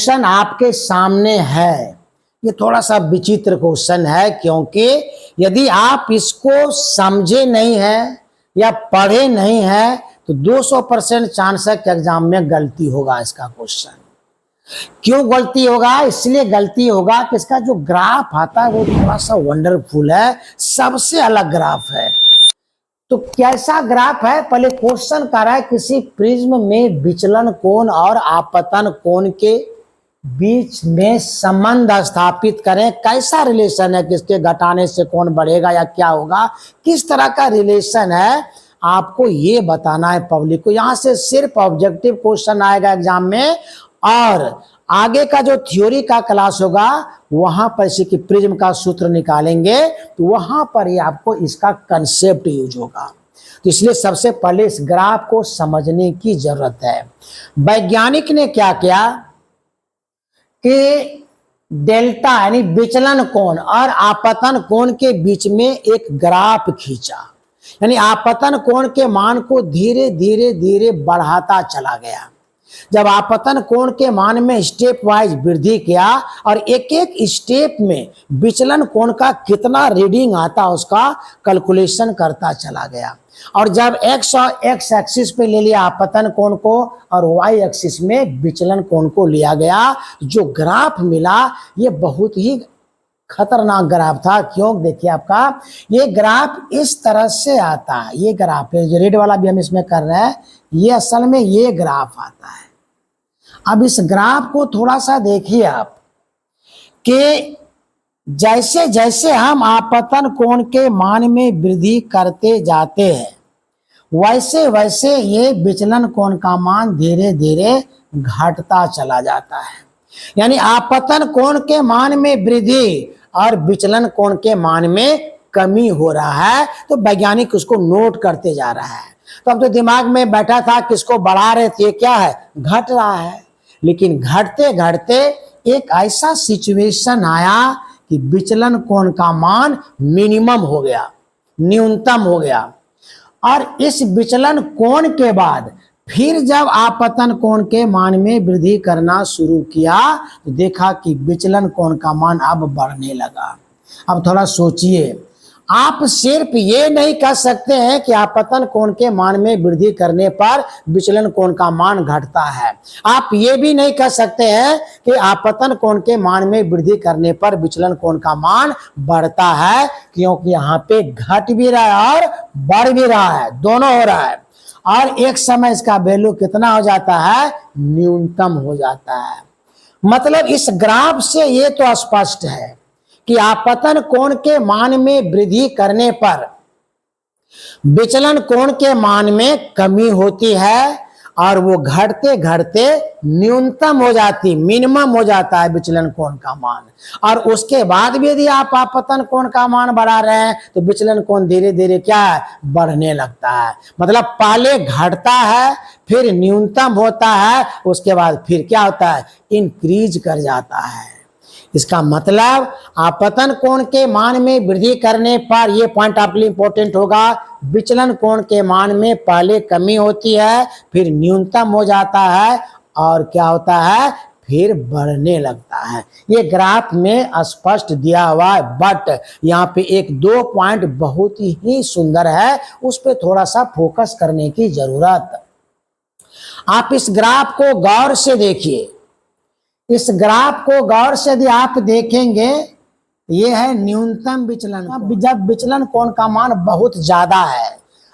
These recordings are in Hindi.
क्वेश्चन आपके सामने है, ये थोड़ा सा विचित्र क्वेश्चन है, क्योंकि यदि आप इसको समझे नहीं है या पढ़े नहीं है तो 200% चांस है कि एग्जाम में गलती होगा। इसका क्वेश्चन क्यों गलती होगा? इसलिए गलती होगा कि इसका जो ग्राफ आता है वो थोड़ा सा वंडरफुल है, सबसे अलग ग्राफ है। तो कैसा ग्राफ है? पहले क्वेश्चन कर रहा है किसी प्रिज्म में विचलन कोण और आपतन कोण के बीच में संबंध स्थापित करें। कैसा रिलेशन है? किसके घटाने से कौन बढ़ेगा या क्या होगा, किस तरह का रिलेशन है, आपको ये बताना है पब्लिक को। यहां से सिर्फ ऑब्जेक्टिव क्वेश्चन आएगा एग्जाम में, और आगे का जो थ्योरी का क्लास होगा वहां पर इसी की प्रिज्म का सूत्र निकालेंगे, तो वहां पर ही आपको इसका कंसेप्ट यूज होगा। तो इसलिए सबसे पहले इस ग्राफ को समझने की जरूरत है। वैज्ञानिक ने क्या किया कि डेल्टा यानी विचलन कोण और आपतन कोण के बीच में एक ग्राफ खींचा, यानी आपतन कोण के मान को धीरे धीरे धीरे बढ़ाता चला गया। जब आपतन कोण के मान में स्टेप वाइज वृद्धि किया और एक एक स्टेप में विचलन कोण का कितना रीडिंग आता उसका कैलकुलेशन करता चला गया। और जब एक्स और एक्स एक्सिस पे ले लिया आपतन कोण को और वाई एक्सिस में विचलन कोण को लिया गया, जो ग्राफ मिला ये बहुत ही खतरनाक ग्राफ था। क्यों? देखिए आपका ये ग्राफ इस तरह से आता है। ये ग्राफ है जो रेड वाला भी हम इसमें कर रहे हैं, ये असल में ये ग्राफ आता है। अब इस ग्राफ को थोड़ा सा देखिए आप कि जैसे जैसे हम आपतन कोण के मान में वृद्धि करते जाते हैं वैसे वैसे ये विचलन कोण का मान धीरे धीरे घटता चला जाता है। यानी आपतन कोण के मान में वृद्धि और विचलन कोण के मान में कमी हो रहा है। तो वैज्ञानिक उसको नोट करते जा रहा है। तो अब तो दिमाग में बैठा था किसको बढ़ा रहे थे, क्या है, घट रहा है। लेकिन घटते घटते एक ऐसा सिचुएशन आया कि विचलन कोण का मान मिनिमम हो गया, न्यूनतम हो गया। और इस विचलन कोण के बाद फिर जब आपतन कोण के मान में वृद्धि करना शुरू किया तो देखा कि विचलन कोण का मान अब बढ़ने लगा। अब थोड़ा सोचिए, आप सिर्फ ये नहीं कह सकते हैं कि आपतन कोण के मान में वृद्धि करने पर विचलन कोण का मान घटता है। आप ये भी नहीं कह सकते हैं कि आपतन कोण के मान में वृद्धि करने पर विचलन कोण का मान बढ़ता है, क्योंकि यहाँ पे घट भी रहा है और बढ़ भी रहा है, दोनों हो रहा है। और एक समय इसका वैल्यू कितना हो जाता है, न्यूनतम हो जाता है। मतलब इस ग्राफ से ये तो स्पष्ट है कि आपतन कोण के मान में वृद्धि करने पर विचलन कोण के मान में कमी होती है और वो घटते घटते न्यूनतम हो जाती, मिनिमम हो जाता है विचलन कोण का मान। और उसके बाद भी यदि आप आपतन कोण का मान बढ़ा रहे हैं तो विचलन कोण धीरे धीरे क्या है, बढ़ने लगता है। मतलब पहले घटता है, फिर न्यूनतम होता है, उसके बाद फिर क्या होता है, इंक्रीज कर जाता है। इसका मतलब आपतन कोण के मान में वृद्धि करने पर, यह पॉइंट आपके लिए इंपॉर्टेंट होगा, विचलन कोण के मान में पहले कमी होती है, फिर न्यूनतम हो जाता है और क्या होता है, फिर बढ़ने लगता है। ये ग्राफ में स्पष्ट दिया हुआ है, बट यहाँ पे एक दो पॉइंट बहुत ही सुंदर है, उस पर थोड़ा सा फोकस करने की जरूरत। आप इस ग्राफ को गौर से देखिए। इस ग्राफ को गौर से यदि आप देखेंगे, ये है न्यूनतम विचलन। जब विचलन कोण का मान बहुत ज्यादा है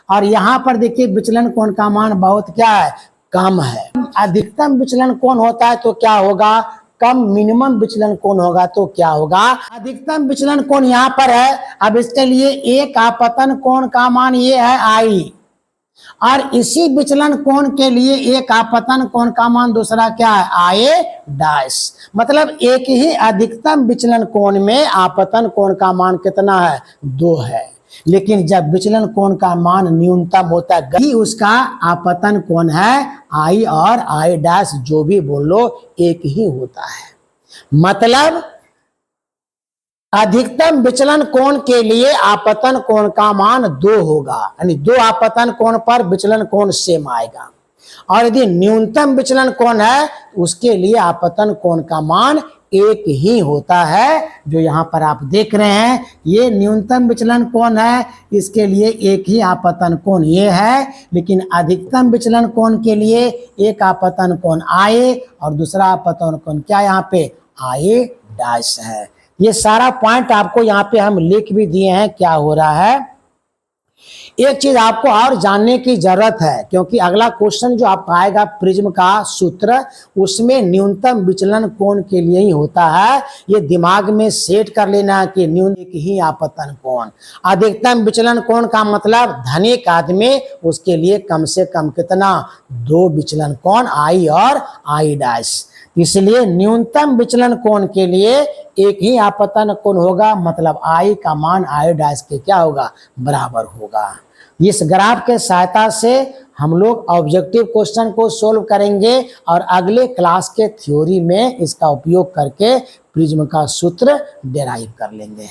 और यहाँ पर देखिए विचलन कोण का मान बहुत क्या है, कम है। अधिकतम विचलन कोण होता है तो क्या होगा, कम। मिनिमम विचलन कोण होगा तो क्या होगा, अधिकतम विचलन कोण यहाँ पर है। अब इसके लिए एक आपतन कोण का मान ये है आई, और इसी विचलन कोण के लिए एक आपतन कोण का मान दूसरा क्या है, आए डैश। मतलब एक ही अधिकतम विचलन कोण में आपतन कोण का मान कितना है, 2 है। लेकिन जब विचलन कोण का मान न्यूनतम होता है ही उसका आपतन कोण है आई, और आई डैश जो भी बोल लो एक ही होता है। मतलब अधिकतम विचलन कोण के लिए आपतन कोण का मान 2 होगा, यानी 2 आपतन कोण पर विचलन कोण सेम आएगा। और यदि न्यूनतम विचलन कोण है उसके लिए आपतन कोण का मान एक ही होता है। जो यहाँ पर आप देख रहे हैं ये न्यूनतम विचलन कोण है, इसके लिए एक ही आपतन कोण ये है, लेकिन अधिकतम विचलन कोण के लिए एक आपतन कोण आए और दूसरा आपतन कोण क्या यहाँ पे आए डैश है। ये सारा पॉइंट आपको यहाँ पे हम लिख भी दिए हैं क्या हो रहा है। एक चीज आपको और जानने की जरूरत है, क्योंकि अगला क्वेश्चन जो आपका आएगा प्रिज्म का सूत्र, उसमें न्यूनतम विचलन कोण के लिए ही होता है। ये दिमाग में सेट कर लेना कि न्यूनतम एक ही आपतन कोण। अधिकतम विचलन कोण का मतलब धनिक आदमी, उसके लिए कम से कम कितना, 2 विचलन कोण आई और आई डैश। इसलिए न्यूनतम विचलन कोण के लिए एक ही आपतन कोण होगा, मतलब आई का मान आई डैश के क्या होगा, बराबर होगा। इस ग्राफ के सहायता से हम लोग ऑब्जेक्टिव क्वेश्चन को सोल्व करेंगे और अगले क्लास के थ्योरी में इसका उपयोग करके प्रिज्म का सूत्र डेराइव कर लेंगे।